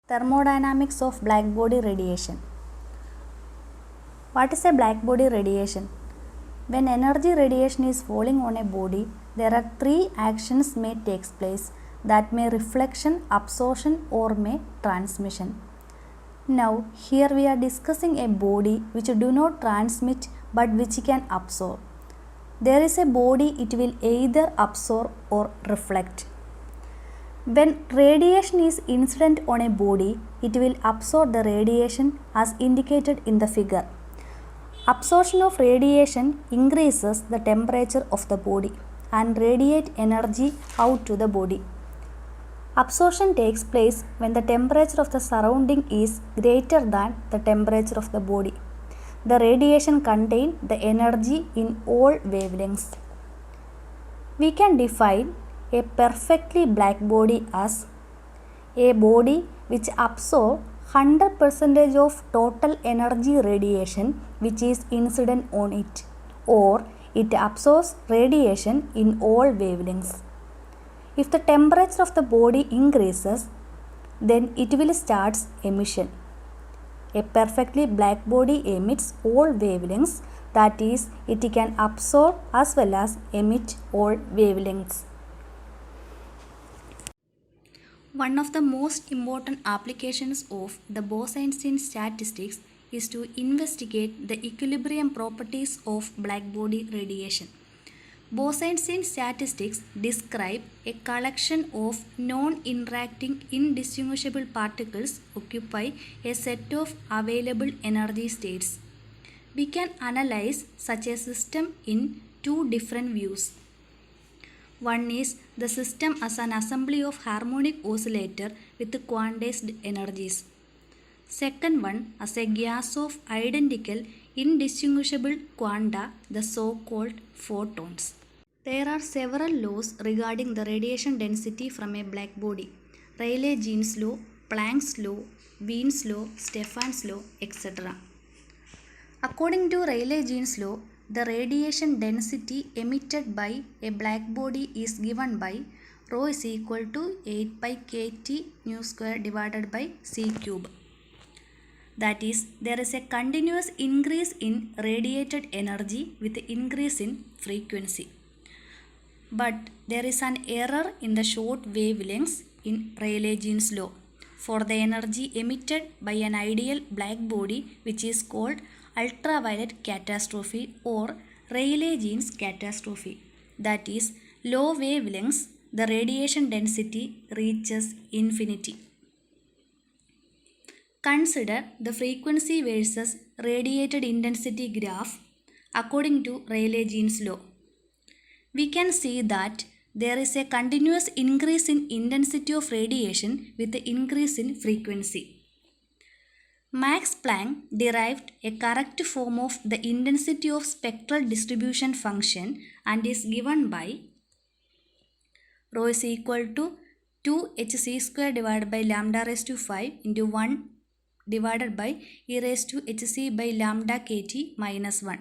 Thermodynamics of black body radiation. What is a black body radiation? When energy radiation is falling on a body, there are three actions may take place that may reflection, absorption or may transmission. Now here we are discussing a body which do not transmit but which can absorb. There is a body, it will either absorb or reflect. When radiation is incident on a body, it will absorb the radiation as indicated in the figure. Absorption of radiation increases the temperature of the body and radiate energy out to the body. Absorption takes place when the temperature of the surrounding is greater than the temperature of the body. The radiation contains the energy in all wavelengths. We can define a perfectly black body as a body which absorbs 100% of total energy radiation which is incident on it, or it absorbs radiation in all wavelengths. If the temperature of the body increases, then it will start emission. A perfectly black body emits all wavelengths, that is, it can absorb as well as emit all wavelengths. One of the most important applications of the Bose-Einstein statistics is to investigate the equilibrium properties of black body radiation. Bose-Einstein statistics describe a collection of non-interacting indistinguishable particles occupy a set of available energy states. We can analyze such a system in two different views. One is the system as an assembly of harmonic oscillator with quantized energies. Second one as a gas of identical indistinguishable quanta, the so-called photons. There are several laws regarding the radiation density from a black body. Rayleigh-Jean's law, Planck's law, Wien's law, Stefan's law, etc. According to Rayleigh-Jean's law, the radiation density emitted by a black body is given by rho is equal to 8 pi kT nu square divided by c cube. That is, there is a continuous increase in radiated energy with increase in frequency. But there is an error in the short wavelengths in Rayleigh-Jean's law for the energy emitted by an ideal black body, which is called ultraviolet catastrophe or Rayleigh-Jean's catastrophe. That is, low wavelengths, the radiation density reaches infinity. Consider the frequency versus radiated intensity graph according to Rayleigh-Jean's law. We can see that there is a continuous increase in intensity of radiation with the increase in frequency. Max Planck derived a correct form of the intensity of spectral distribution function and is given by rho is equal to 2hc square divided by lambda raised to 5 into 1 divided by e raised to hc by lambda kt minus 1.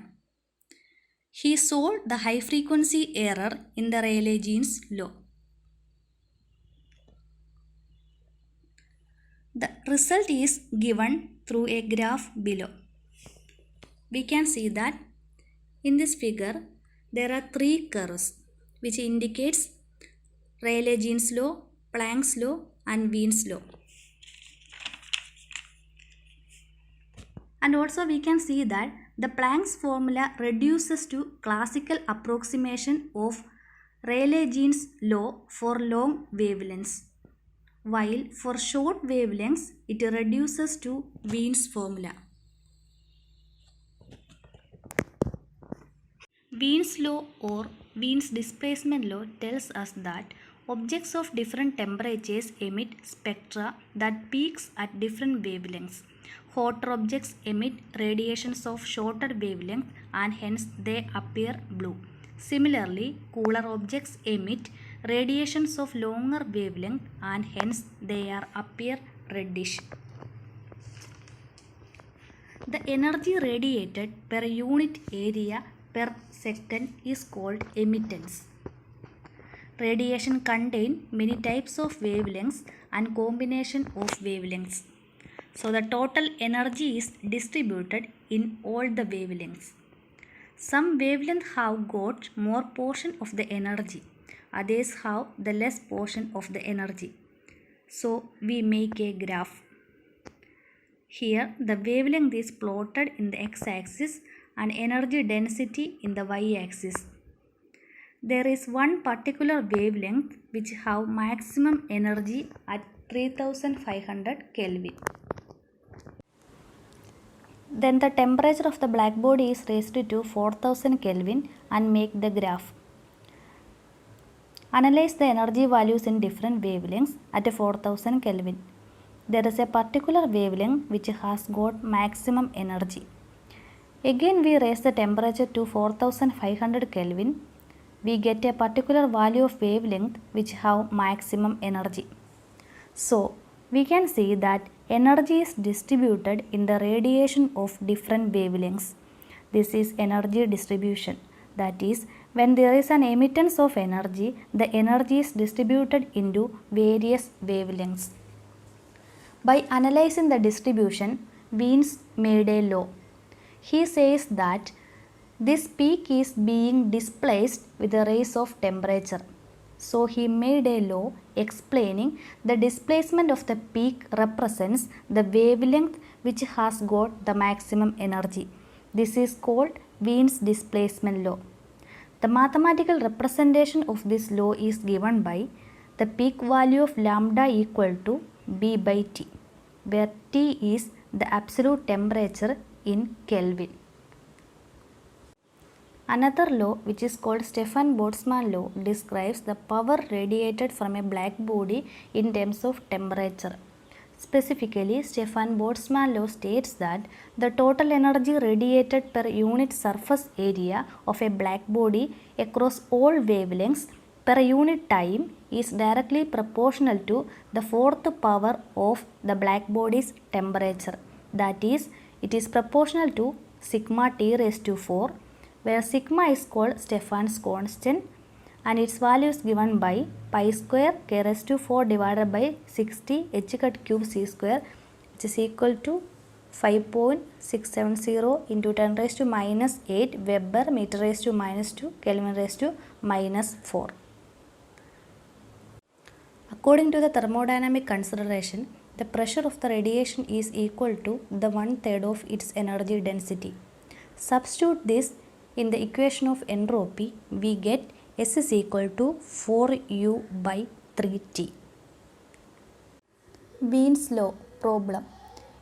He solved the high frequency error in the Rayleigh-Jean's law. The result is given through a graph below. We can see that in this figure there are three curves which indicates Rayleigh-Jean's law, Planck's law and Wien's law. And also we can see that the Planck's formula reduces to classical approximation of Rayleigh-Jean's law for long wavelengths, while for short wavelengths it reduces to Wien's formula. Wien's law or Wien's displacement law tells us that objects of different temperatures emit spectra that peaks at different wavelengths. Hotter objects emit radiations of shorter wavelength and hence they appear blue. Similarly, cooler objects emit radiations of longer wavelength and hence they appear reddish. The energy radiated per unit area per second is called emittance. Radiation contains many types of wavelengths and combination of wavelengths. So the total energy is distributed in all the wavelengths. Some wavelengths have got more portion of the energy, others have the less portion of the energy. So we make a graph. Here the wavelength is plotted in the x-axis and energy density in the y-axis. There is one particular wavelength which have maximum energy at 3500 Kelvin. Then the temperature of the black body is raised to 4000 Kelvin and make the graph. Analyze the energy values in different wavelengths at 4000 Kelvin. There is a particular wavelength which has got maximum energy. Again we raise the temperature to 4500 Kelvin. We get a particular value of wavelength which have maximum energy. So we can see that energy is distributed in the radiation of different wavelengths. This is energy distribution. That is, when there is an emittance of energy, the energy is distributed into various wavelengths. By analyzing the distribution, Wiens made a law. He says that this peak is being displaced with the rise of temperature. So he made a law explaining the displacement of the peak represents the wavelength which has got the maximum energy. This is called Wiens displacement law. The mathematical representation of this law is given by the peak value of lambda equal to B by T, where T is the absolute temperature in Kelvin. Another law, which is called Stefan-Boltzmann law, describes the power radiated from a black body in terms of temperature. Specifically, Stefan-Boltzmann law states that the total energy radiated per unit surface area of a black body across all wavelengths per unit time is directly proportional to the fourth power of the black body's temperature. That is, it is proportional to sigma T raised to 4, where sigma is called Stefan's constant and its value is given by pi square k raised to 4 divided by 60 h cut cube c square, which is equal to 5.670 into 10 raised to minus 8 Weber meter raised to minus 2 Kelvin raised to minus 4. According to the thermodynamic consideration, the pressure of the radiation is equal to the 1/3 of its energy density. Substitute this in the equation of entropy, we get S is equal to 4U by 3T. Wiens law problem.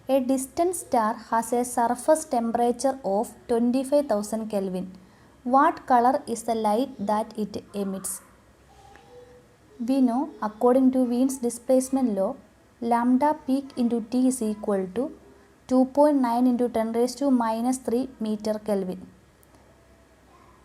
A distant star has a surface temperature of 25,000 Kelvin. What color is the light that it emits? We know, according to Wiens displacement law, lambda peak into T is equal to 2.9 into 10 raised to minus 3 meter Kelvin.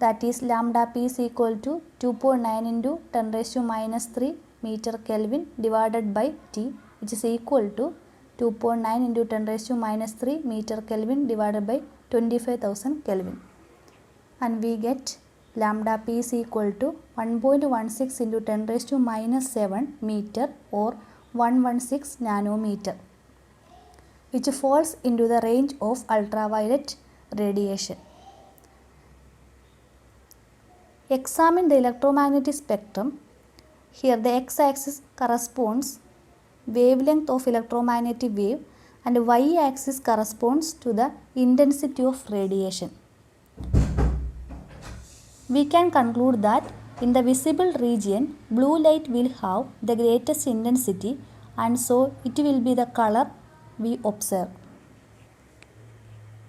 That is, lambda p is equal to 2.9 into 10 raised to minus 3 meter Kelvin divided by T, which is equal to 2.9 into 10 raised to minus 3 meter Kelvin divided by 25,000 Kelvin. And we get lambda p is equal to 1.16 into 10 raised to minus 7 meter or 116 nanometer, which falls into the range of ultraviolet radiation. Examine the electromagnetic spectrum. Here the x-axis corresponds wavelength of electromagnetic wave and y-axis corresponds to the intensity of radiation. We can conclude that in the visible region, blue light will have the greatest intensity and so it will be the color we observe.